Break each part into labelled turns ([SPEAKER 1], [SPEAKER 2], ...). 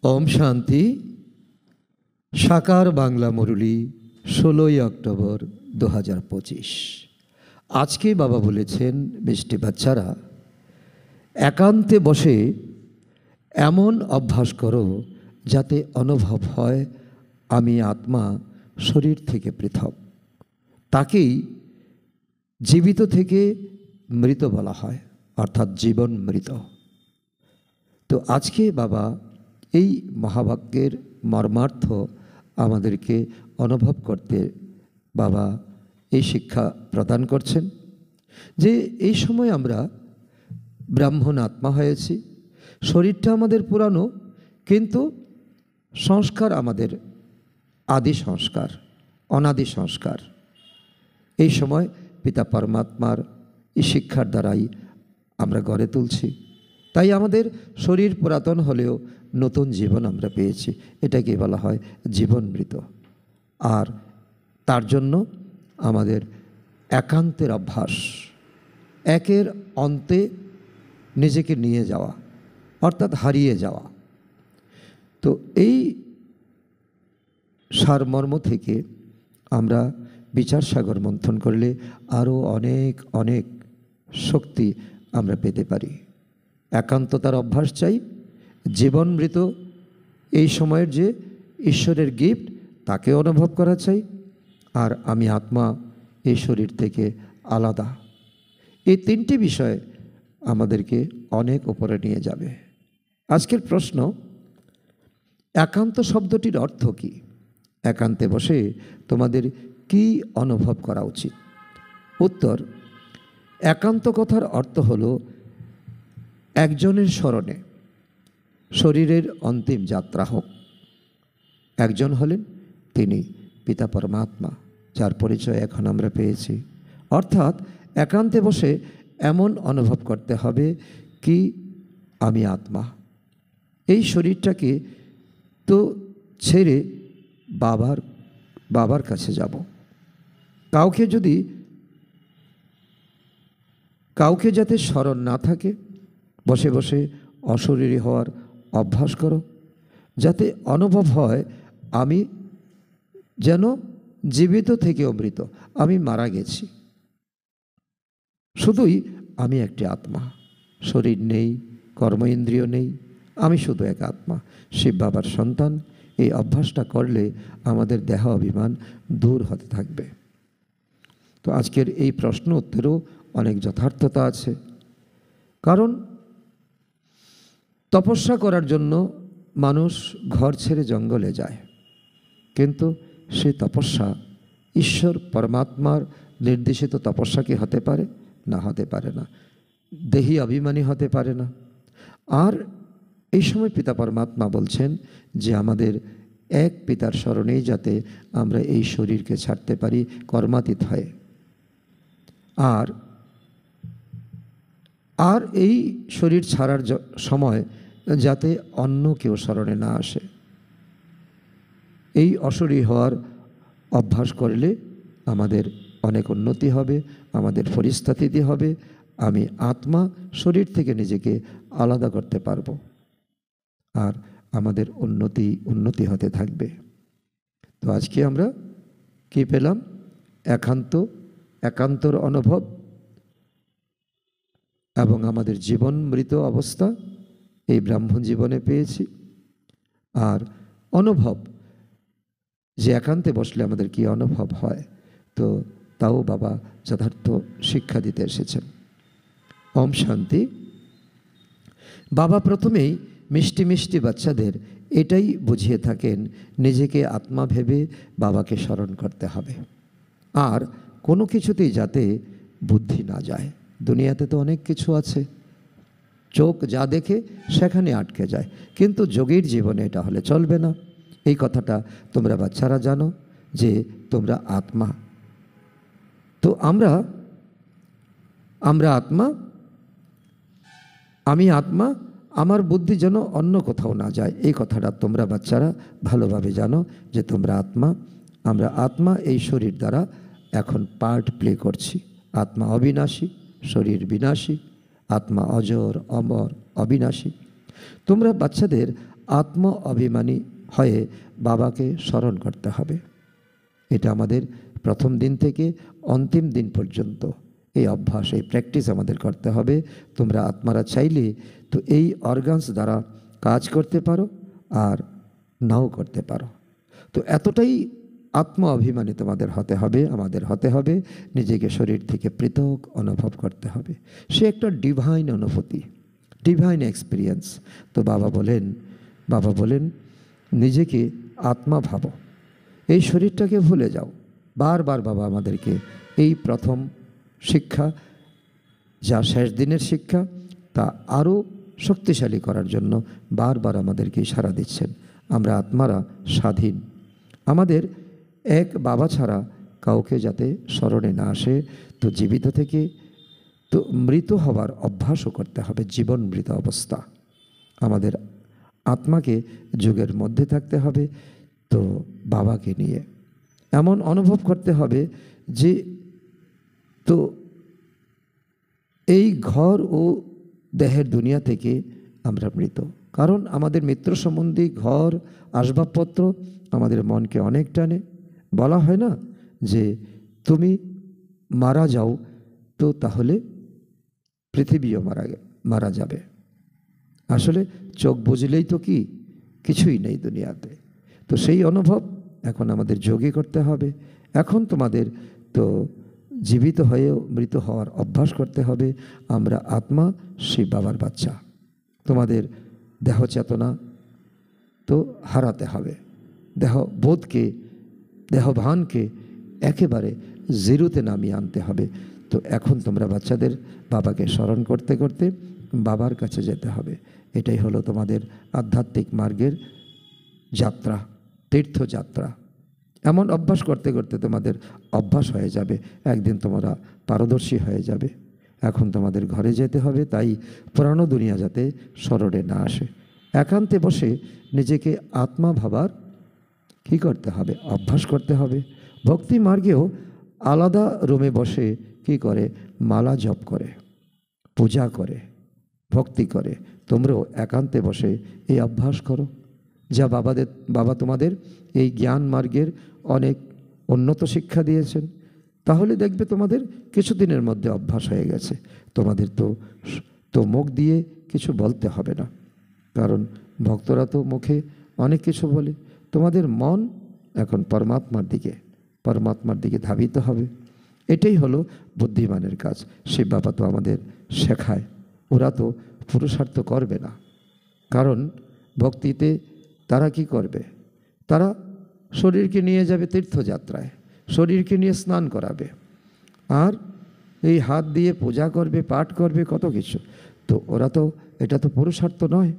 [SPEAKER 1] ওম শান্তি। সাকার বাংলা মুরলী 16ই অক্টোবর 2025। আজকে বাবা বলেছেন, মিষ্টি বাচ্চারা, একান্তে বসে এমন অভ্যাস করো যাতে অনুভব হয় আমি আত্মা শরীর থেকে পৃথক। তাকেই জীবিত থেকে মৃত বলা হয়, অর্থাৎ জীবন মৃত। তো আজকে বাবা এই মহাবাক্যের মর্মার্থ আমাদেরকে অনুভব করতে বাবা এই শিক্ষা প্রদান করছেন যে এই সময় আমরা ব্রাহ্মণ আত্মা হয়েছি। শরীরটা আমাদের পুরানো, কিন্তু সংস্কার আমাদের আদি সংস্কার, অনাদি সংস্কার। এই সময় পিতা পরমাত্মার এই শিক্ষার দ্বারাই আমরা গড়ে তুলছি। তাই আমাদের শরীর পুরাতন হলেও নতুন জীবন আমরা পেয়েছি। এটাকে বলা হয় জীবন মৃত। আর তার জন্য আমাদের একান্তের অভ্যাস, একের অন্তে নিজেকে নিয়ে যাওয়া, অর্থাৎ হারিয়ে যাওয়া। তো এই সারমর্ম থেকে আমরা বিচার সাগর মন্থন করলে আরও অনেক অনেক শক্তি আমরা পেতে পারি। একান্ততার অভ্যাস চাই, জীবন মৃত এই সময়ের যে ঈশ্বরের গিফট তাকে অনুভব করা চাই, আর আমি আত্মা এই শরীর থেকে আলাদা। এই তিনটি বিষয় আমাদেরকে অনেক উপরে নিয়ে যাবে। আজকের প্রশ্ন, একান্ত শব্দটির অর্থ কী? একান্তে বসে তোমাদের কি অনুভব করা উচিত? উত্তর, একান্ত কথার অর্থ হলো একজনের স্মরণে শরীরের অন্তিম যাত্রা হোক। একজন হলেন তিনি পিতা পরমাত্মা, যার পরিচয় এখন আমরা পেয়েছি। অর্থাৎ একান্তে বসে এমন অনুভব করতে হবে কি আমি আত্মা। এই শরীরটাকে তো ছেড়ে বাবার কাছে যাব। কাউকে যাতে স্মরণ না থাকে, বসে বসে অশরীরী হওয়ার অভ্যাস করো, যাতে অনুভব হয় আমি যেন জীবিত থেকে অমৃত, আমি মারা গেছি। শুধুই আমি একটি আত্মা, শরীর নেই, কর্ম ইন্দ্রিয় নেই, আমি শুধু এক আত্মা, শিব বাবার সন্তান। এই অভ্যাসটা করলে আমাদের দেহ অভিমান দূর হতে থাকবে। তো আজকের এই প্রশ্ন উত্তরেও অনেক যথার্থতা আছে। কারণ তপস্যা করার জন্য মানুষ ঘর ছেড়ে জঙ্গলে যায়, কিন্তু সেই তপস্যা ঈশ্বর পরমাত্মার নির্দেশিত তপস্যা কি হতে পারে? না, হতে পারে না। দেহি অভিমানী হতে পারে না। আর এই সময় পিতা পরমাত্মা বলছেন যে আমাদের এক পিতার স্মরণেই যাতে আমরা এই শরীরকে ছাড়তে পারি কর্মাতীত হয়ে। আর এই শরীর ছাড়ার সময় যাতে অন্য কেউ স্মরণে না আসে। এই অশরী হওয়ার অভ্যাস করলে আমাদের অনেক উন্নতি হবে, আমাদের পরিস্থিতি হবে। আমি আত্মা শরীর থেকে নিজেকে আলাদা করতে পারব, আর আমাদের উন্নতি হতে থাকবে। তো আজকে আমরা কি পেলাম? একান্তর অনুভব এবং আমাদের জীবন মৃত অবস্থা এই ব্রাহ্মণ জীবনে পেয়েছি। আর অনুভব যে একান্তে বসলে আমাদের কি অনুভব হয়, তো তাও বাবা যথার্থ শিক্ষা দিতে এসেছেন। ওম শান্তি। বাবা প্রথমেই মিষ্টি মিষ্টি বাচ্চাদের এটাই বুঝিয়ে থাকেন, নিজেকে আত্মা ভেবে বাবাকে স্মরণ করতে হবে। আর কোনো কিছুতেই যাতে বুদ্ধি না যায়। দুনিয়াতে তো অনেক কিছু আছে, চোখ যা দেখে সেখানে আটকে যায়, কিন্তু যোগীর জীবনে এটা হলে চলবে না। এই কথাটা তোমরা বাচ্চারা জানো যে তোমরা আত্মা। তো আমরা আত্মা, আমি আত্মা, আমার বুদ্ধি যেন অন্য কোথাও না যায়। এই কথাটা তোমরা বাচ্চারা ভালোভাবে জানো যে তোমরা আত্মা। আমরা আত্মা এই শরীর দ্বারা এখন পার্ট প্লে করছি। আত্মা অবিনাশী, শরীর বিনাশী। আত্মা অজর, অমর, অবিনাশী। তোমরা বাচ্চাদের আত্ম অভিমানী হয়ে বাবাকে স্মরণ করতে হবে। এটা আমাদের প্রথম দিন থেকে অন্তিম দিন পর্যন্ত এই অভ্যাস, এই প্র্যাকটিস আমাদের করতে হবে। তোমরা আত্মারা চাইলে তো এই অর্গানস দ্বারা কাজ করতে পারো আর নাও করতে পারো। তো এতটাই আত্ম অভিমানী তোমাদের হতে হবে, আমাদের হতে হবে। নিজেকে শরীর থেকে পৃথক অনুভব করতে হবে। সে একটা ডিভাইন অনুভূতি, ডিভাইন এক্সপিরিয়েন্স। তো বাবা বলেন নিজেকে আত্মা ভাবো, এই শরীরটাকে ভুলে যাও। বারবার বাবা আমাদেরকে এই প্রথম শিক্ষা, যা শেষ দিনের শিক্ষা, তা আরও শক্তিশালী করার জন্য বারবার আমাদেরকে ইশারা দিচ্ছেন। আমরা আত্মারা স্বাধীন, আমাদের এক বাবা ছাড়া কাউকে যাতে স্মরণে না আসে। তো জীবিত থেকে তো মৃত হওয়ার অভ্যাসও করতে হবে, জীবন মৃত অবস্থা। আমাদের আত্মাকে যুগের মধ্যে থাকতে হবে, তো বাবাকে নিয়ে এমন অনুভব করতে হবে যে তো এই ঘর ও দেহের দুনিয়া থেকে আমরা মৃত। কারণ আমাদের মিত্র সম্বন্ধী ঘর, আসবাবপত্র আমাদের মনকে অনেক টানে। বলা হয় না যে তুমি মারা যাও তো তাহলে পৃথিবীও মারা যাবে। আসলে চোখ বুঝলেই তো কিছুই নেই দুনিয়াতে। তো সেই অনুভব এখন আমাদের যোগী করতে হবে। এখন তোমাদের তো জীবিত হয়েও মৃত হওয়ার অভ্যাস করতে হবে। আমরা আত্মা সেই বাবার বাচ্চা। তোমাদের দেহ চেতনা তো হারাতে হবে, দেহ বোধকে, দেহভানকে একেবারে জিরোতে নামিয়ে আনতে হবে। তো এখন তোমরা বাচ্চাদের বাবাকে স্মরণ করতে করতে বাবার কাছে যেতে হবে। এটাই হলো তোমাদের আধ্যাত্মিক মার্গের যাত্রা, তীর্থযাত্রা। এমন অভ্যাস করতে করতে তোমাদের অভ্যাস হয়ে যাবে, একদিন তোমরা পারদর্শী হয়ে যাবে। এখন তোমাদের ঘরে যেতে হবে, তাই পুরানো দুনিয়া যাতে স্মরণে না আসে। একান্তে বসে নিজেকে আত্মা ভাবার কী করতে হবে? অভ্যাস করতে হবে। ভক্তি মার্গেও আলাদা রুমে বসে কি করে? মালা জপ করে, পূজা করে, ভক্তি করে। তোমরাও একান্তে বসে এই অভ্যাস করো। যা বাবা তোমাদের এই জ্ঞান মার্গের অনেক উন্নত শিক্ষা দিয়েছেন, তাহলে দেখবে তোমাদের কিছুদিনের মধ্যে অভ্যাস হয়ে গেছে। তোমাদের তো মুখ দিয়ে কিছু বলতে হবে না, কারণ ভক্তরা তো মুখে অনেক কিছু বলে। তোমাদের মন এখন পরমাত্মার দিকে ধাবিত হবে। এটাই হলো বুদ্ধিমানের কাজ। শিব বাবা তো আমাদের শেখায়। ওরা তো পুরুষার্থ করবে না, কারণ ভক্তিতে তারা কি করবে? তারা শরীরকে নিয়ে যাবে তীর্থযাত্রায়, শরীরকে নিয়ে স্নান করাবে, আর এই হাত দিয়ে পূজা করবে, পাঠ করবে, কত কিছু। তো ওরা তো, এটা তো পুরুষার্থ নয়।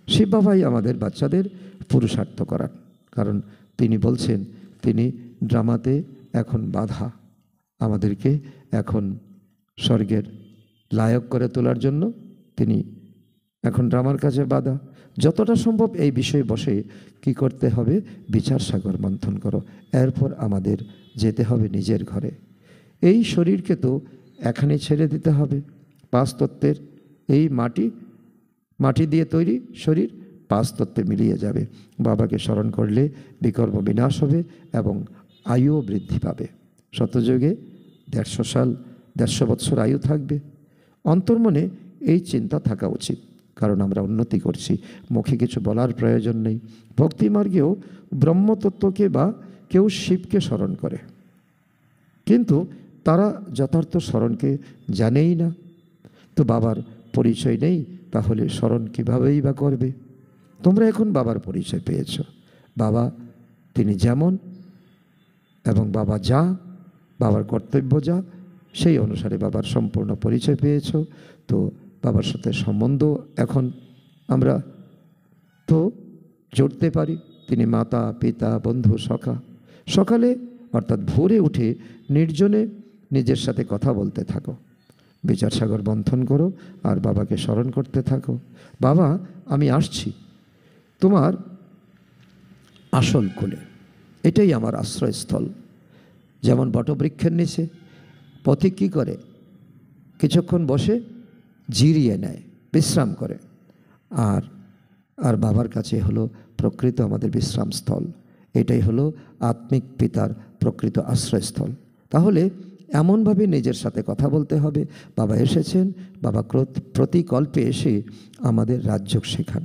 [SPEAKER 1] শিব বাবাই আমাদের বাচ্চাদের পুরুষার্থ করান, কারণ তিনি বলছেন, তিনি ড্রামাতে এখন বাধা, আমাদেরকে এখন স্বর্গের লায়ক করে তোলার জন্য তিনি এখন ড্রামার কাছে বাধা। যতটা সম্ভব এই বিষয়ে বসে কি করতে হবে? বিচার সাগর মন্থন করো। এরপর আমাদের যেতে হবে নিজের ঘরে। এই শরীরকে তো এখানে ছেড়ে দিতে হবে। 5 তত্ত্বের এই মাটি দিয়ে তৈরি শরীর 5 তত্ত্বে মিলিয়ে যাবে। বাবাকে স্মরণ করলে বিকর্ম বিনাশ হবে এবং আয়ুও বৃদ্ধি পাবে। শতযুগে 150 বৎসর আয়ু থাকবে। অন্তর্মনে এই চিন্তা থাকা উচিত, কারণ আমরা উন্নতি করছি, মুখে কিছু বলার প্রয়োজন নেই। ভক্তিমার্গেও ব্রহ্মতত্ত্বকে বা কেউ শিবকে স্মরণ করে, কিন্তু তারা যথার্থ স্মরণকে জানেই না। তো বাবার পরিচয় নেই, তাহলে স্মরণ কীভাবেই বা করবে? তোমরা এখন বাবার পরিচয় পেয়েছ। বাবা তিনি যেমন এবং বাবা যা, বাবার কর্তব্য যা, সেই অনুসারে বাবার সম্পূর্ণ পরিচয় পেয়েছ। তো বাবার সাথে সম্বন্ধ এখন আমরা তো জুড়তে পারি। তিনি মাতা, পিতা, বন্ধু, সখা। সকালে অর্থাৎ ভোরে উঠে নির্জনে নিজের সাথে কথা বলতে থাকো, বিচার সাগর মন্থন করো আর বাবাকে স্মরণ করতে থাকো। বাবা আমি আসছি তোমার আসল কোলে, এটাই আমার আশ্রয়স্থল। যেমন বটবৃক্ষের নিচে পথিক কী করে? কিছুক্ষণ বসে জিরিয়ে নেয়, বিশ্রাম করে। আর আর বাবার কাছে হলো প্রকৃত আমাদের বিশ্রামস্থল। এটাই হলো আত্মিক পিতার প্রকৃত আশ্রয়স্থল। তাহলে এমনভাবে নিজের সাথে কথা বলতে হবে, বাবা এসেছেন, বাবা প্রতিকল্পে এসে আমাদের রাজ্য শেখান।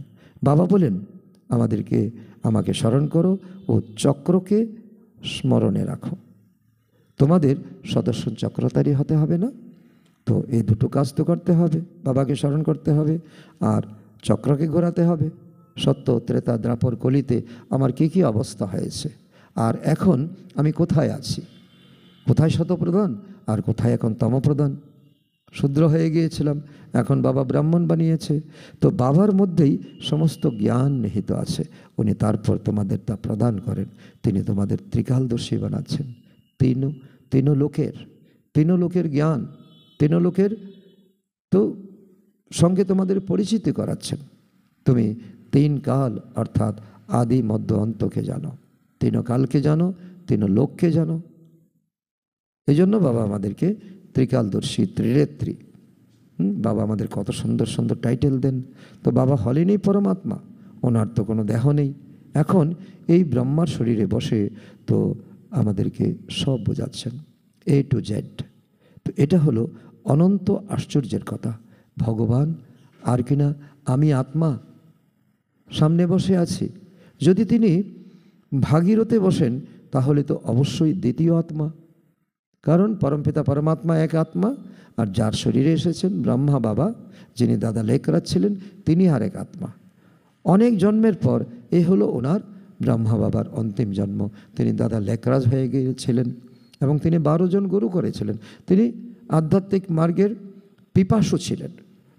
[SPEAKER 1] বাবা বলেন আমাকে স্মরণ করো ও চক্রকে স্মরণে রাখো। তোমাদের সদর্শন চক্রধারী হতে হবে না? তো এই দুটো কাজ তো করতে হবে, বাবাকে স্মরণ করতে হবে আর চক্রকে ঘোরাতে হবে। সত্য, ত্রেতা, দ্বাপর, কলিতে আমার কী কী অবস্থা হয়েছে, আর এখন আমি কোথায় আছি, কোথায় শতপ্রধান আর কোথায় এখন তমপ্রধান। শূদ্র হয়ে গিয়েছিলাম, এখন বাবা ব্রাহ্মণ বানিয়েছে। তো বাবার মধ্যেই সমস্ত জ্ঞান নিহিত আছে। উনি তারপর তোমাদের তা প্রদান করেন। তিনি তোমাদের ত্রিকালদর্শী বানাচ্ছেন। তিন লোকের জ্ঞান, তিন লোকের তো সঙ্গে তোমাদের পরিচিতি করাচ্ছেন। তুমি তিন কাল অর্থাৎ আদি মধ্য অন্তকে জানো, তিন কালকে জানো, তিন লোককে জানো। এই জন্য বাবা আমাদেরকে ত্রিকালদর্শী, ত্রিনেত্রী। বাবা আমাদের কত সুন্দর সুন্দর টাইটেল দেন। তো বাবা হলেনই পরমাত্মা, ওনার তো কোনো দেহ নেই। এখন এই ব্রহ্মার শরীরে বসে তো আমাদেরকে সব বোঝাচ্ছেন, A to Z। তো এটা হলো অনন্ত আশ্চর্যের কথা। ভগবান আর কিনা আমি আত্মা সামনে বসে আছি। যদি তিনি ভাগীরথে বসেন তাহলে তো অবশ্যই দ্বিতীয় আত্মা, কারণ পরমপিতা পরমাত্মা এক আত্মা, আর যার শরীরে এসেছেন ব্রহ্মা বাবা, যিনি দাদা লেকরাজ ছিলেন, তিনি আর এক আত্মা। অনেক জন্মের পর এ হলো ওনার ব্রহ্মা বাবার অন্তিম জন্ম। তিনি দাদা লেকরাজ হয়ে গিয়েছিলেন এবং তিনি 12 জন গুরু করেছিলেন। তিনি আধ্যাত্মিক মার্গের পিপাসু ছিলেন।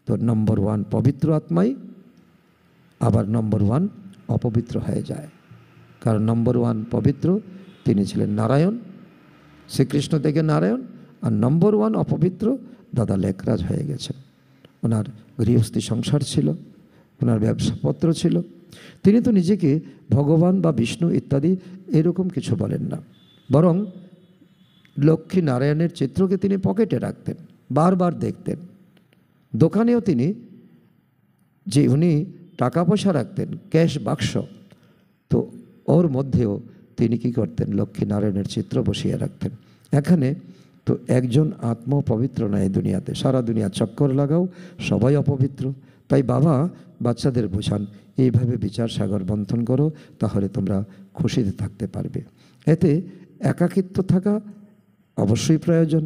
[SPEAKER 1] তো নম্বর 1 পবিত্র আত্মাই আবার নম্বর 1 অপবিত্র হয়ে যায়। কারণ নম্বর 1 পবিত্র, তিনি ছিলেন নারায়ণ, শ্রীকৃষ্ণ থেকে নারায়ণ। আর নম্বর 1 অপবিত্র, দাদা লেকরাজ হয়ে গেছেন। ওনার গৃহস্থী সংসার ছিল, ওনার ব্যবসাপত্র ছিল। তিনি তো নিজেকে ভগবান বা বিষ্ণু ইত্যাদি এরকম কিছু বলেন না, বরং লক্ষ্মী নারায়ণের চিত্রকে তিনি পকেটে রাখতেন, বারবার দেখতেন। দোকানেও তিনি যে উনি টাকা পয়সা রাখতেন, ক্যাশ বাক্স, তো ওর মধ্যেও তিনি কি করতেন, লক্ষ্মী নারায়ণের চিত্র বসিয়ে রাখতেন। এখানে তো একজন আত্মা পবিত্র নয় দুনিয়াতে, সারা দুনিয়া চক্কর লাগাও সবাই অপবিত্র। তাই বাবা বাচ্চাদের বোঝান, এইভাবে বিচার সাগর মন্থন করো, তাহলে তোমরা খুশিতে থাকতে পারবে। এতে একাকিত্ব থাকা অবশ্যই প্রয়োজন।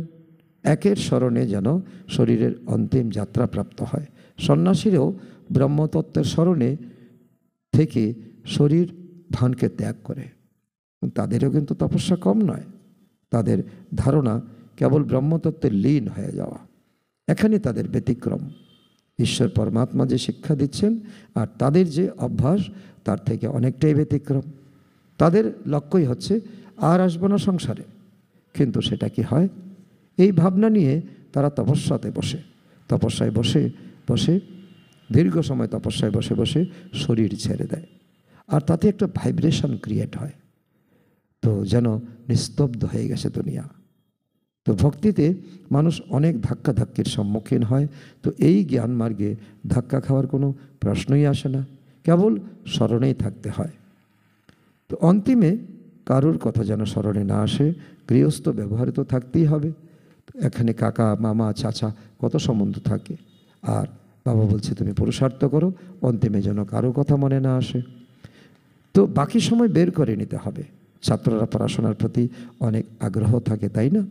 [SPEAKER 1] একের স্মরণে যেন শরীরের অন্তিম যাত্রা প্রাপ্ত হয়। সন্ন্যাসীরাও ব্রহ্মতত্ত্বের স্মরণে থেকে শরীর ভানকে ত্যাগ করে। তাদেরও কিন্তু তপস্যা কম নয়। তাদের ধারণা কেবল ব্রহ্মতত্ত্বে লীন হয়ে যাওয়া, এখানে তাদের ব্যতিক্রম। ঈশ্বর পরমাত্মা যে শিক্ষা দিচ্ছেন আর তাদের যে অভ্যাস, তার থেকে অনেকটাই ব্যতিক্রম। তাদের লক্ষ্যই হচ্ছে আর আসবো না সংসারে, কিন্তু সেটা কি হয়, এই ভাবনা নিয়ে তারা তপস্যাতে বসে, তপস্যায় বসে বসে দীর্ঘ সময় তপস্যায় বসে বসে শরীর ছেড়ে দেয়। আর তাতে একটা ভাইব্রেশন ক্রিয়েট হয়, তো যেন নিস্তব্ধ হয়ে গেছে দুনিয়া। তো ভক্তিতে মানুষ অনেক ধাক্কাধাক্কির সম্মুখীন হয়। তো এই জ্ঞান মার্গে ধাক্কা খাওয়ার কোনো প্রশ্নই আসে না, কেবল স্মরণেই থাকতে হয়। তো অন্তিমে কারোর কথা যেন স্মরণে না আসে, গৃহস্থ ব্যবহারে তো থাকতেই হবে। এখানে কাকা, মামা, চাচা কত সম্বন্ধ থাকে। আর বাবা বলছে তুমি পুরুষার্থ করো, অন্তিমে যেন কারো কথা মনে না আসে। তো বাকি সময় বের করে নিতে হবে। ছাত্ররা পড়াশোনার প্রতি অনেক আগ্রহ থাকে, তাই না?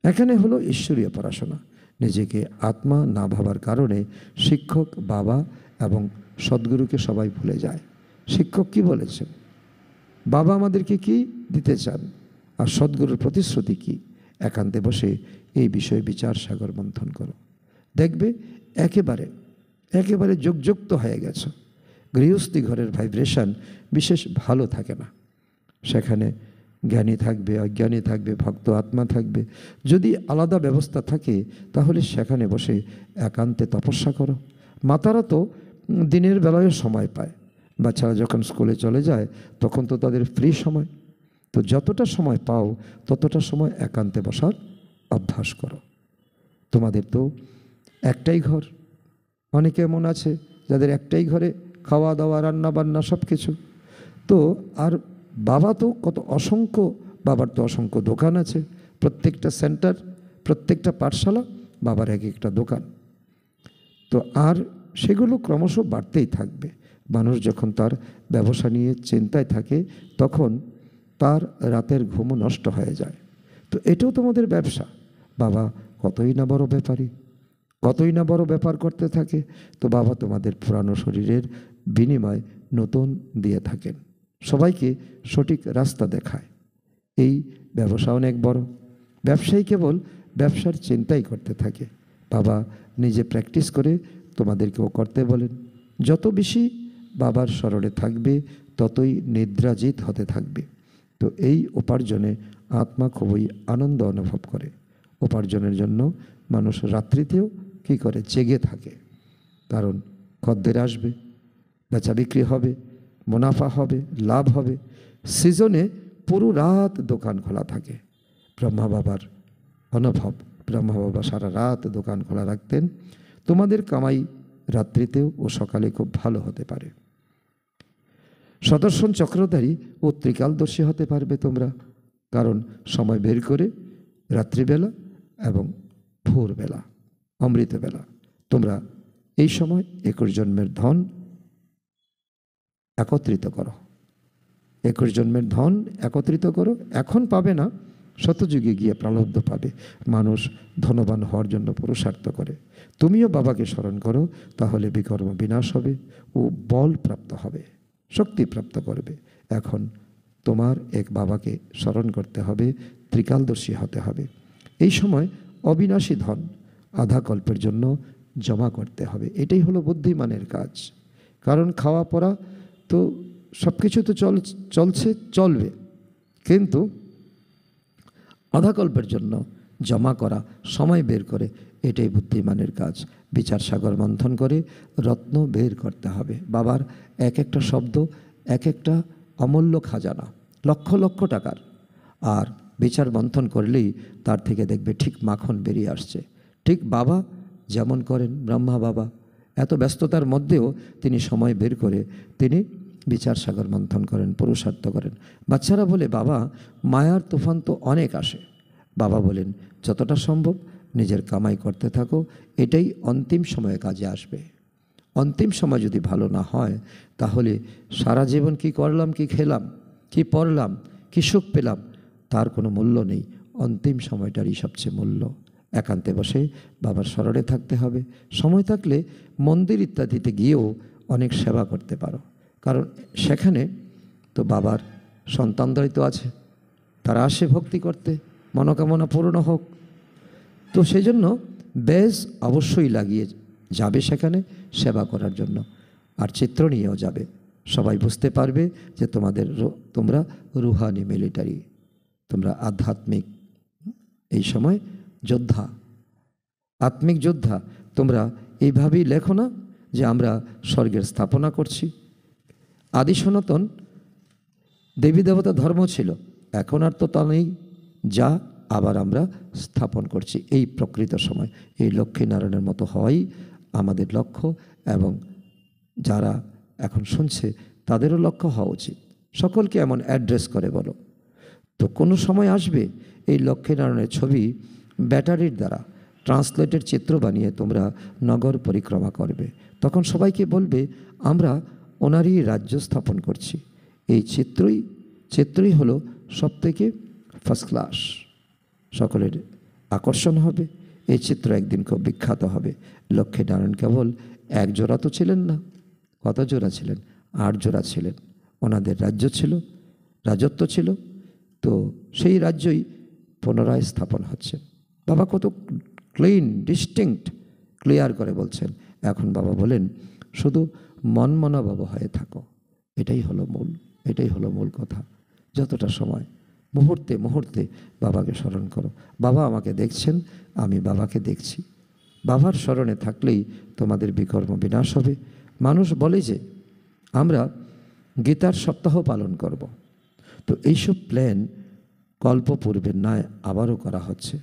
[SPEAKER 1] এখানে হলো ঈশ্বরীয় পড়াশোনা। নিজেকে আত্মা না ভাবার কারণে শিক্ষক, বাবা এবং সদ্গুরুকে সবাই ভুলে যায়। শিক্ষক কি বলেছেন, বাবা আমাদেরকে কি দিতে চান, আর সদ্গুরুর প্রতিশ্রুতি কি, একান্তে বসে এই বিষয়ে বিচার সাগর মন্থন করো। দেখবে একেবারে যোগযুক্ত হয়ে গেছে। গৃহস্থী ঘরের ভাইব্রেশন বিশেষ ভালো থাকে না। সেখানে জ্ঞানী থাকবে, অজ্ঞানী থাকবে, ভক্ত আত্মা থাকবে। যদি আলাদা ব্যবস্থা থাকে তাহলে সেখানে বসে একান্তে তপস্যা করো। মাতারা তো দিনের বেলায় সময় পায়, বাচ্চারা যখন স্কুলে চলে যায় তখন তো তাদের ফ্রি সময়। তো যতটা সময় পাও ততটা সময় একান্তে বসার অভ্যাস করো। তোমাদের তো একটাই ঘর, অনেকে এমন আছে যাদের একটাই ঘরে খাওয়া দাওয়া রান্না বান্না সব কিছু। তো আর বাবা তো কত অসংখ্য, বাবার তো অসংখ্য দোকান আছে, প্রত্যেকটা সেন্টার, প্রত্যেকটা পাঠশালা বাবার এক একটা দোকান। তো আর সেগুলো ক্রমশ বাড়তেই থাকবে। মানুষ যখন তার ব্যবসা নিয়ে চিন্তায় থাকে তখন তার রাতের ঘুমও নষ্ট হয়ে যায়। তো এটাও তোমাদের ব্যবসা। বাবা কতই না বড় ব্যাপারী, কতই না বড় ব্যাপার করতে থাকে। তো বাবা তোমাদের পুরানো শরীরের বিনিময় নতুন দিয়ে থাকেন, সবাইকে সঠিক রাস্তা দেখায়। এই ব্যবসা অনেক বড়। ব্যবসায়ী কেবল ব্যবসার চিন্তাই করতে থাকে। বাবা নিজে প্র্যাকটিস করে তোমাদেরকেও করতে বলেন। যত বেশি বাবার স্মরণে থাকবে ততই নিদ্রাজিত হতে থাকবে। তো এই উপার্জনে আত্মা খুবই আনন্দ অনুভব করে। উপার্জনের জন্য মানুষ রাত্রিতেও কী করে, জেগে থাকে। কারণ খদ্দের আসবে, বেচা বিক্রি হবে, মুনাফা হবে, লাভ হবে। সিজনে পুরো রাত দোকান খোলা থাকে। ব্রহ্মা বাবার অনুভব, ব্রহ্মা বাবা সারা রাত দোকান খোলা রাখতেন। তোমাদের কামাই রাত্রিতেও ও সকালে খুব ভালো হতে পারে। সুদর্শন চক্রধারী ও ত্রিকালদর্শী হতে পারবে তোমরা, কারণ সময় বের করে রাত্রিবেলা এবং ভোরবেলা, অমৃতবেলা তোমরা এই সময় 21 জন্মের ধন একত্রিত করো। 21 জন্মের ধন একত্রিত করো। এখন পাবে না, শতযুগে গিয়ে প্রারব্ধ পাবে। মানুষ ধনবান হওয়ার জন্য পুরুষার্থ করে। তুমিও বাবাকে স্মরণ করো, তাহলে বিকর্ম বিনাশ হবে ও বল প্রাপ্ত হবে, শক্তি প্রাপ্ত করবে। এখন তোমার এক বাবাকে স্মরণ করতে হবে, ত্রিকালদর্শী হতে হবে। এই সময় অবিনাশী ধন আধা কল্পের জন্য জমা করতে হবে। এটাই হলো বুদ্ধিমানের কাজ। কারণ খাওয়া পড়া তো সব কিছু তো চলছে, চলবে, কিন্তু আধাকল্পের জন্য জমা করা, সময় বের করে, এটাই বুদ্ধিমানের কাজ। বিচার সাগর মন্থন করে রত্ন বের করতে হবে। বাবার এক একটা শব্দ এক একটা অমূল্য খাজানা, লক্ষ লক্ষ টাকার। আর বিচার মন্থন করলেই তার থেকে দেখবে ঠিক মাখন বেরিয়ে আসছে। ঠিক বাবা যেমন করেন, ব্রহ্মা বাবা এত ব্যস্ততার মধ্যেও তিনি সময় বের করে তিনি বিচার সাগর মন্থন করেন, পুরুষার্থ করেন। বাচ্চারা বলে, বাবা মায়ার তুফান তো অনেক আসে। বাবা বলেন, যতটা সম্ভব নিজের কামাই করতে থাকো, এটাই অন্তিম সময়ে কাজে আসবে। অন্তিম সময় যদি ভালো না হয়, তাহলে সারা জীবন কি করলাম, কি খেলাম, কি পড়লাম, কি সুখ পেলাম, তার কোনো মূল্য নেই। অন্তিম সময়টারই সবচেয়ে মূল্য। একান্তে বসে বাবার স্মরণে থাকতে হবে। সময় থাকলে মন্দির ইত্যাদিতে গিয়েও অনেক সেবা করতে পারো, কারণ সেখানে তো বাবার সন্তানরাই তো আছে, তারা আসে ভক্তি করতে, মনোকামনা পূর্ণ হোক। তো সেই জন্য বেশ অবশ্যই লাগিয়ে যাবে সেখানে সেবা করার জন্য। আর চিত্র নিয়েও যাবে, সবাই বুঝতে পারবে যে তোমরা রুহানি মিলিটারি, তোমরা আধ্যাত্মিক এই সময় যোদ্ধা, আত্মিক যোদ্ধা। তোমরা এইভাবেই লেখো না যে আমরা স্বর্গের স্থাপনা করছি। আদি সনাতন দেবী দেবতা ধর্ম ছিল, এখন আর তো তা নেই, যা আবার আমরা স্থাপন করছি। এই প্রকৃত সময় এই লক্ষ্মীনারায়ণের মতো হওয়াই আমাদের লক্ষ্য, এবং যারা এখন শুনছে তাদেরও লক্ষ্য হওয়া উচিত। সকলকে এমন অ্যাড্রেস করে বলো। তো কোনো সময় আসবে এই লক্ষ্মীনারায়ণের ছবি ব্যাটারির দ্বারা ট্রান্সলেটের চিত্র বানিয়ে তোমরা নগর পরিক্রমা করবে। তখন সবাইকে বলবে, আমরা ওনারই রাজ্য স্থাপন করছি। এই চিত্রই হলো সবথেকে ফার্স্ট ক্লাস, সকলের আকর্ষণ হবে। এই চিত্র একদিন খুব বিখ্যাত হবে। লক্ষ্মীনারায়ণ কেবল এক জোড়া তো ছিলেন না, কত জোড়া ছিলেন? 8 জোড়া ছিলেন। ওনাদের রাজ্য ছিল, রাজত্ব ছিল। তো সেই রাজ্যই পুনরায় স্থাপন হচ্ছে। বাবা কত ক্লিন, ডিস্টিংক্ট, ক্লিয়ার করে বলছেন। এখন বাবা বলেন, শুধু মনমনাভাব হয়ে থাকো, এটাই হলো মূল, এটাই হলো মূল কথা। যতটা সময় মুহূর্তে মুহূর্তে বাবাকে স্মরণ করো। বাবা আমাকে দেখছেন, আমি বাবাকে দেখছি। বাবার স্মরণে থাকলেই তোমাদের বিকর্ম বিনাশ হবে। মানুষ বলে যে আমরা গীতার সপ্তাহ পালন করব। তো এইসব প্ল্যান কল্প পূর্বের নয়, আবারও করা হচ্ছে।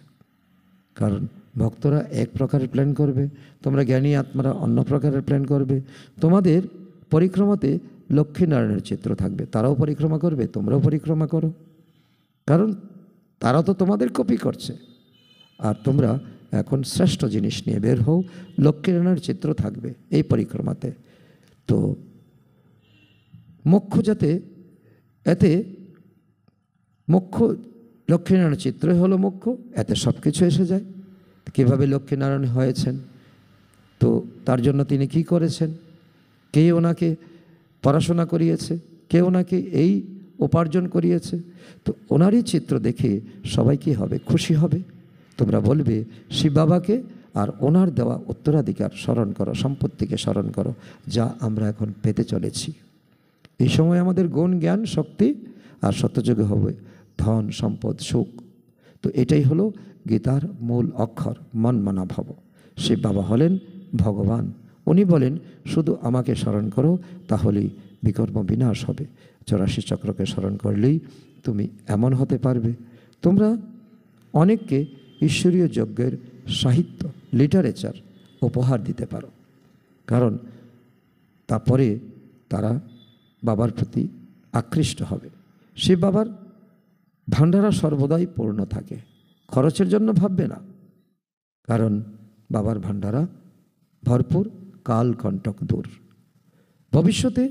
[SPEAKER 1] কারণ ভক্তরা এক প্রকারের প্ল্যান করবে, তোমরা জ্ঞানী আত্মারা অন্য প্রকারের প্ল্যান করবে। তোমাদের পরিক্রমাতে লক্ষ্মীনারায়ণের চিত্র থাকবে, তারাও পরিক্রমা করবে, তোমরাও পরিক্রমা করো, কারণ তারা তো তোমাদের কপি করছে। আর তোমরা এখন শ্রেষ্ঠ জিনিস নিয়ে বের হও, লক্ষ্মীনারায়ণের চিত্র থাকবে এই পরিক্রমাতে। তো মোক্ষ যাতে, এতে মোক্ষ লক্ষ্মীনারায়ণের চিত্রই হলো মোক্ষ, এতে সব কিছু এসে যায়। কীভাবে লক্ষ্মীনারায়ণ হয়েছেন, তো তার জন্য তিনি কি করেছেন, কে ওনাকে পড়াশোনা করিয়েছে, কে ওনাকে এই উপার্জন করিয়েছে, তো ওনারই চিত্র দেখে সবাই কী হবে, খুশি হবে। তোমরা বলবে শিব বাবাকে আর ওনার দেওয়া উত্তরাধিকার স্মরণ করো, সম্পত্তিকে স্মরণ করো, যা আমরা এখন পেতে চলেছি। এই সময় আমাদের গুণ, জ্ঞান, শক্তি আর সত্যযোগে হবে ধন, সম্পদ, সুখ। তো এটাই হলো গীতার মূল অক্ষর, মন মানা ভব। শিব বাবা হলেন ভগবান, উনি বলেন শুধু আমাকে স্মরণ করো, তাহলেই বিকর্ম বিনাশ হবে। 84 চক্রকে স্মরণ করলেই তুমি এমন হতে পারবে। তোমরা অনেককে ঈশ্বরীয় যজ্ঞের সাহিত্য, লিটারেচার উপহার দিতে পারো, কারণ তারপরে তারা বাবার প্রতি আকৃষ্ট হবে। শিব বাবার ভাণ্ডারা সর্বদাই পূর্ণ থাকে, খরচের জন্য ভাববে না, কারণ বাবার ভাণ্ডারা ভরপুর, কাল কণ্টক দূর। ভবিষ্যতে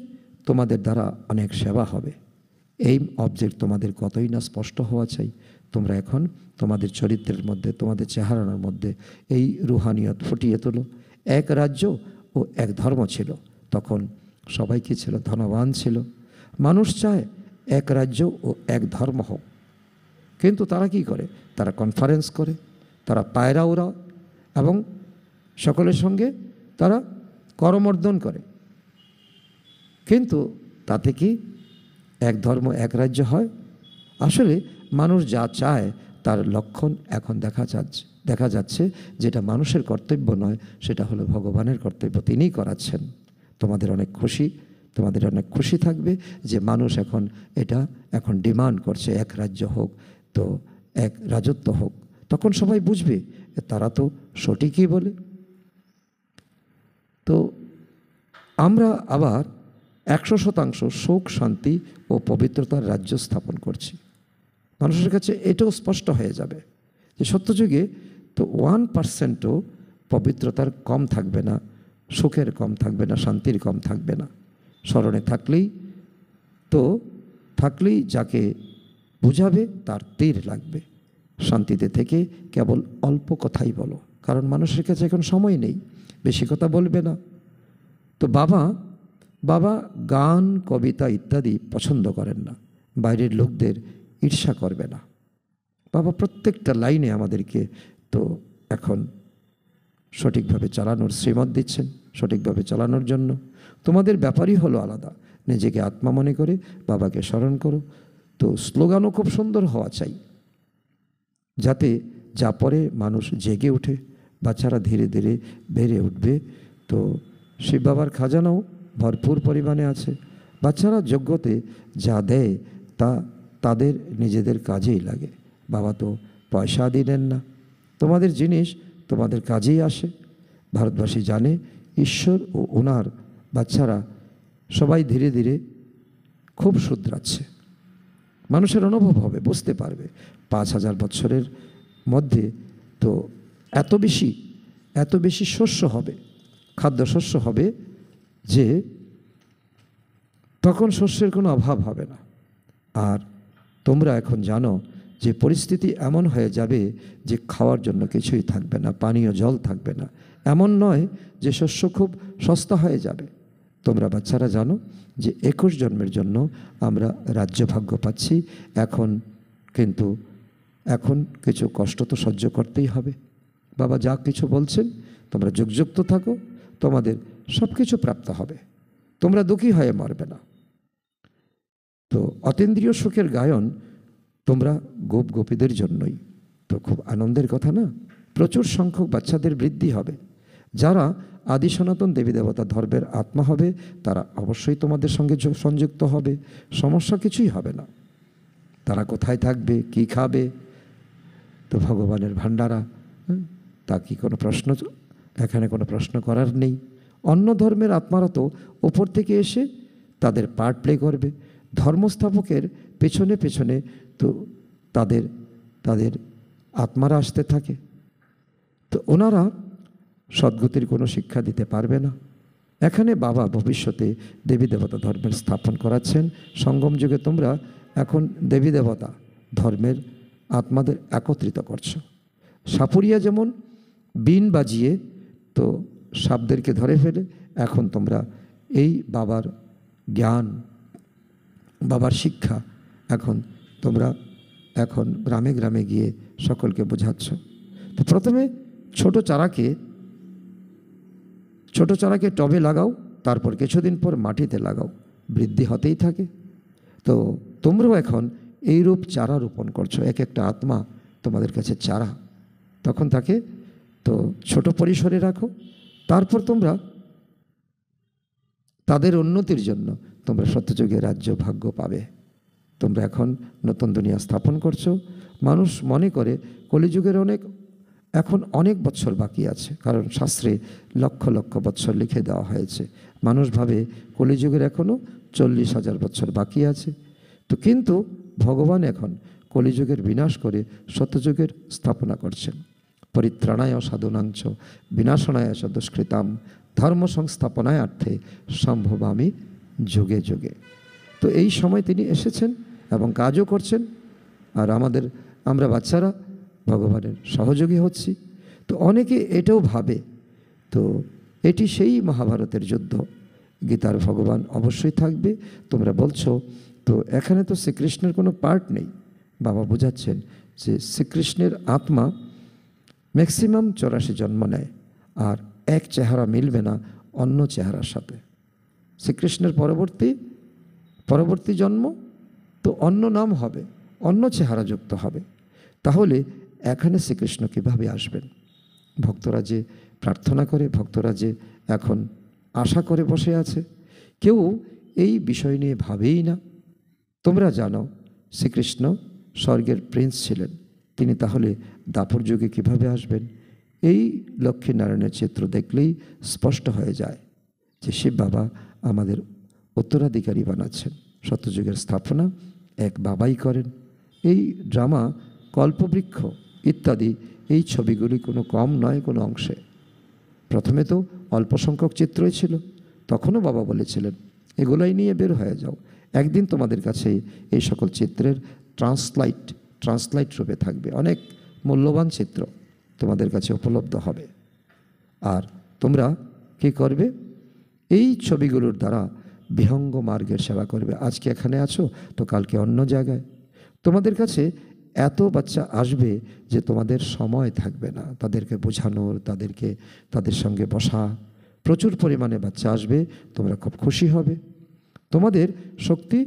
[SPEAKER 1] তোমাদের দ্বারা অনেক সেবা হবে। এই অবজেক্ট তোমাদের কতই না স্পষ্ট হওয়া চাই। তোমরা এখন তোমাদের চরিত্রের মধ্যে, তোমাদের চেহারার মধ্যে এই রুহানিয়ত ফুটিয়ে তোলো। এক রাজ্য ও এক ধর্ম ছিল, তখন সবাই কি ছিল, ধনবান ছিল। মানুষ চায় এক রাজ্য ও এক ধর্ম হোক, কিন্তু তারা কি করে, তারা কনফারেন্স করে, তারা পায়রা ওড়ায় এবং সকলের সঙ্গে তারা করমর্দন করে। কিন্তু তাতে কি এক ধর্ম এক রাজ্য হয়? আসলে মানুষ যা চায় তার লক্ষণ এখন দেখা যাচ্ছে, যেটা মানুষের কর্তব্য নয়, সেটা হলো ভগবানের কর্তব্য, তিনিই করাচ্ছেন। তোমাদের অনেক খুশি থাকবে যে মানুষ এখন ডিমান্ড করছে এক রাজ্য হোক, তো এক রাজত্ব হোক। তখন সবাই বুঝবে তারা তো সঠিকই বলে। তো আমরা আবার 100% সুখ, শান্তি ও পবিত্রতার রাজ্য স্থাপন করছি। মানুষের কাছে এটাও স্পষ্ট হয়ে যাবে যে সত্যযুগে তো 1%ও পবিত্রতার কম থাকবে না, সুখের কম থাকবে না, শান্তির কম থাকবে না। স্মরণে থাকলেই যাকে বুঝাবে তার তীর লাগবে। শান্তিতে থেকে কেবল অল্প কথাই বলো, কারণ মানুষের কাছে এখন সময় নেই, বেশি কথা বলবে না। তো বাবা গান, কবিতা ইত্যাদি পছন্দ করেন না, বাইরের লোকদের ঈর্ষা করবে না। বাবা প্রত্যেকটা লাইনে আমাদেরকে তো এখন সঠিকভাবে চালানোর শ্রীমত দিচ্ছেন, সঠিকভাবে চালানোর জন্য। তোমাদের ব্যাপারই হলো আলাদা, নিজেকে আত্মা মনে করে বাবাকে স্মরণ করো। তো স্লোগানও খুব সুন্দর হওয়া চাই, যাতে যা পরে মানুষ জেগে ওঠে, বাচ্চারা ধীরে ধীরে বেড়ে উঠবে। তো শিব বাবার খাজানাও ভরপুর পরিমাণে আছে। বাচ্চারা যজ্ঞতে যা দেয় তা তাদের নিজেদের কাজেই লাগে। বাবা তো পয়সা দিলেন না, তোমাদের জিনিস তোমাদের কাজেই আসে। ভারতবাসী জানে ঈশ্বর ও ওনার বাচ্চারা সবাই ধীরে ধীরে খুব শুধরাচ্ছে। মানুষের অনুভব হবে, বুঝতে পারবে 5000 বছরের মধ্যে তো এত বেশি শস্য হবে, খাদ্যশস্য হবে, যে তখন শস্যের কোনো অভাব হবে না। আর তোমরা এখন জানো যে পরিস্থিতি এমন হয়ে যাবে যে খাওয়ার জন্য কিছুই থাকবে না, পানীয় জল থাকবে না। এমন নয় যে শস্য খুব সস্তা হয়ে যাবে। তোমরা বাচ্চারা জানো যে 21 জন্মের জন্য আমরা রাজ্যভাগ্য পাচ্ছি। কিন্তু এখন কিছু কষ্ট তো সহ্য করতেই হবে। বাবা যা কিছু বলছেন তোমরা যুক্ত থাকো, তোমাদের সব কিছু প্রাপ্ত হবে, তোমরা দুঃখী হয়ে মরবে না। তো অতীন্দ্রিয় সুখের গায়ন তোমরা গোপীদের জন্যই, তো খুব আনন্দের কথা না? প্রচুর সংখ্যক বাচ্চাদের বৃদ্ধি হবে। যারা আদি সনাতন দেবী দেবতা ধর্মের আত্মা হবে তারা অবশ্যই তোমাদের সঙ্গে সংযুক্ত হবে, সমস্যা কিছুই হবে না। তারা কোথায় থাকবে, কি খাবে, তো ভগবানের ভাণ্ডারা, তা কি কোনো প্রশ্ন? এখানে কোনো প্রশ্ন করার নেই। অন্য ধর্মের আত্মারা তো ওপর থেকে এসে তাদের পার্ট প্লে করবে। ধর্মস্থাপকের পেছনে পেছনে তো তাদের তাদের আত্মারা আসতে থাকে। তো ওনারা সদ্গতির কোনো শিক্ষা দিতে পারবে না। এখানে বাবা ভবিষ্যতে দেবী দেবতা ধর্মের স্থাপন করাচ্ছেন। সঙ্গম যুগে তোমরা এখন দেবী দেবতা ধর্মের আত্মাদের একত্রিত করছো। সাপুরিয়া যেমন বিন বাজিয়ে তো সাপদেরকে ধরে ফেলে, এখন তোমরা এই বাবার জ্ঞান, বাবার শিক্ষা তোমরা এখন গ্রামে গ্রামে গিয়ে সকলকে বোঝাচ্ছ। তো প্রথমে ছোট চারাকে টবে লাগাও, তারপর কিছুদিন পর মাটিতে লাগাও, বৃদ্ধি হতেই থাকে। তো তোমরাও এখন এইরূপ চারা রোপণ করছো। এক একটা আত্মা তোমাদের কাছে চারা, তখন তাকে তো ছোট পরিসরে রাখো, তারপর তোমরা তাদের উন্নতির জন্য তোমরা সত্যযুগে রাজ্য ভাগ্য পাবে। তোমরা এখন নতুন দুনিয়া স্থাপন করছো। মানুষ মনে করে কলিযুগের এখন অনেক বছর বাকি আছে, কারণ শাস্ত্রে লক্ষ লক্ষ বছর লিখে দেওয়া হয়েছে। মানুষ ভাবে কলিযুগের এখনও 40,000 বছর বাকি আছে। তো কিন্তু ভগবান এখন কলিযুগের বিনাশ করে সত্যযুগের স্থাপনা করছেন। পরিত্রাণায় সাধুনাঞ্চ বিনাশনায় চ দুষ্কৃতাম ধর্ম সংস্থাপনায় অর্থে সম্ভবামি যুগে যুগে। তো এই সময় তিনি এসেছেন এবং কাজও করছেন, আর আমরা বাচ্চারা ভগবানের সহযোগী হচ্ছি। তো অনেকে এটাও ভাবে তো এটি সেই মহাভারতের যুদ্ধ, গীতার ভগবান অবশ্যই থাকবে। তোমরা বলছো তো এখানে তো শ্রীকৃষ্ণের কোনো পার্ট নেই। বাবা বোঝাচ্ছেন যে শ্রীকৃষ্ণের আত্মা ম্যাক্সিমাম 84 জন্ম নেয়, আর এক চেহারা মিলবে না অন্য চেহারার সাথে। শ্রীকৃষ্ণের পরবর্তী জন্ম তো অন্য নাম হবে, অন্য চেহারা যুক্ত হবে। তাহলে এখানে শ্রীকৃষ্ণ কীভাবে আসবেন? ভক্তরা যে প্রার্থনা করে, ভক্তরা যে এখন আশা করে বসে আছে, কেউ এই বিষয় নিয়ে ভাবেই না। তোমরা জানো শ্রীকৃষ্ণ স্বর্গের প্রিন্স ছিলেন, তিনি তাহলে দাপর যুগে কীভাবে আসবেন? এই লক্ষ্মীনারায়ণের চিত্র দেখলেই স্পষ্ট হয়ে যায় যে শিব বাবা আমাদের উত্তরাধিকারী বানাচ্ছেন। সত্যযুগের স্থাপনা এক বাবাই করেন। এই ড্রামা, কল্পবৃক্ষ ইত্যাদি এই ছবিগুলি কোনো কম নয় কোনো অংশে। প্রথমে তো অল্প সংখ্যক চিত্রই ছিল, তখনও বাবা বলেছিলেন এগুলোই নিয়ে বের হয়ে যাও, একদিন তোমাদের কাছে এই সকল চিত্রের ট্রান্সলাইট রূপে থাকবে, অনেক মূল্যবান চিত্র তোমাদের কাছে উপলব্ধ হবে। আর তোমরা কি করবে? এই ছবিগুলোর দ্বারা বিহঙ্গ মার্গের সেবা করবে। আজকে এখানে আছো তো কালকে অন্য জায়গায়। তোমাদের কাছে এত বাচ্চা আসবে যে তোমাদের সময় থাকবে না তাদেরকে বোঝানোর, তাদের সঙ্গে বসা। প্রচুর পরিমাণে বাচ্চা আসবে, তোমরা খুব খুশি হবে। তোমাদের শক্তি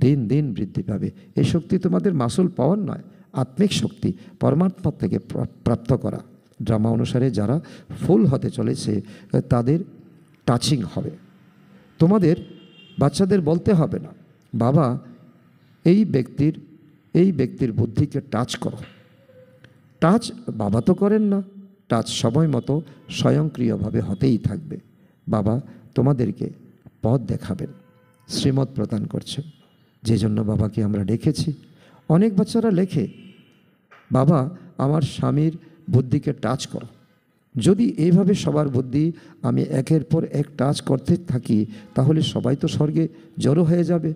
[SPEAKER 1] দিন দিন বৃদ্ধি পাবে। এই শক্তি তোমাদের মাসুল পাওয়ার নয়, আত্মিক শক্তি পরমাত্মা থেকে প্রাপ্ত করা। ড্রামা অনুসারে যারা ফুল হতে চলেছে তাদের টাচিং হবে। তোমাদের বাচ্চাদের বলতে হবে না বাবা এই ব্যক্তির বুদ্ধিকে টাচ করো। টাচ বাবা তো করেন না, টাচ সময় মতো স্বয়ংক্রিয়ভাবে হতেই থাকবে। বাবা তোমাদেরকে পথ দেখাবেন, শ্রীমত প্রদান করছেন, যে জন্য বাবাকে আমরা ডেকেছি। অনেক বাচ্চারা লেখে বাবা আমার স্বামীর বুদ্ধিকে টাচ করো। যদি এইভাবে সবার বুদ্ধি আমি একের পর এক টাচ করতে থাকি তাহলে সবাই তো স্বর্গে জড়ো হয়ে যাবে।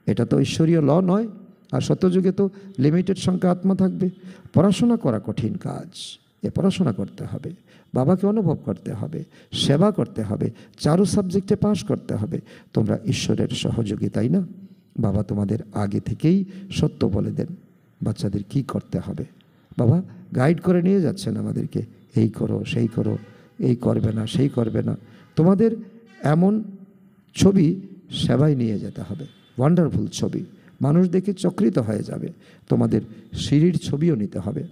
[SPEAKER 1] এটা তো ঈশ্বরীয় ল নয়। আর সত্যযুগে তো লিমিটেড সংখ্যা আত্মা থাকবে। পড়াশোনা করা কঠিন কাজ, পড়াশোনা করতে হবে, বাবাকে অনুভব করতে হবে, সেবা করতে হবে, 4 সাবজেক্টে পাস করতে হবে। তোমরা ঈশ্বরের সহযোগী, তাই না? বাবা তোমাদের আগে থেকেই সত্য বলে দেন বাচ্চাদের কি করতে হবে। বাবা গাইড করে নিয়ে যাচ্ছেন আমাদেরকে, এই করো সেই করো, এই করবে না সেই করবে না। তোমাদের এমন ছবি সেবায় নিয়ে যেতে হবে, ওয়ান্ডারফুল ছবি, মানুষ দেখে চক্রিত হয়ে যাবে। তোমাদের সিঁড়ির ছবিও নিতে হবে,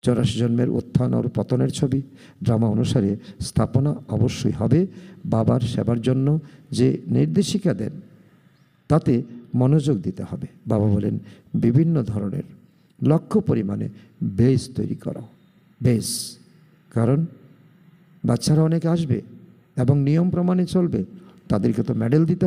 [SPEAKER 1] 84 জন্মের উত্থান আর পতনের ছবি। ড্রামা অনুসারে স্থাপনা অবশ্যই হবে। বাবার সেবার জন্য যে নির্দেশিকা দেন তাতে মনোযোগ দিতে হবে। বাবা বলেন বিভিন্ন ধরনের লক্ষ পরিমাণে বেস তৈরি করো, বেস। কারণ বাচ্চারা অনেক আসবে, এবং নিয়ম প্রমাণে চলবে তাদেরকে তো মেডেল দিতে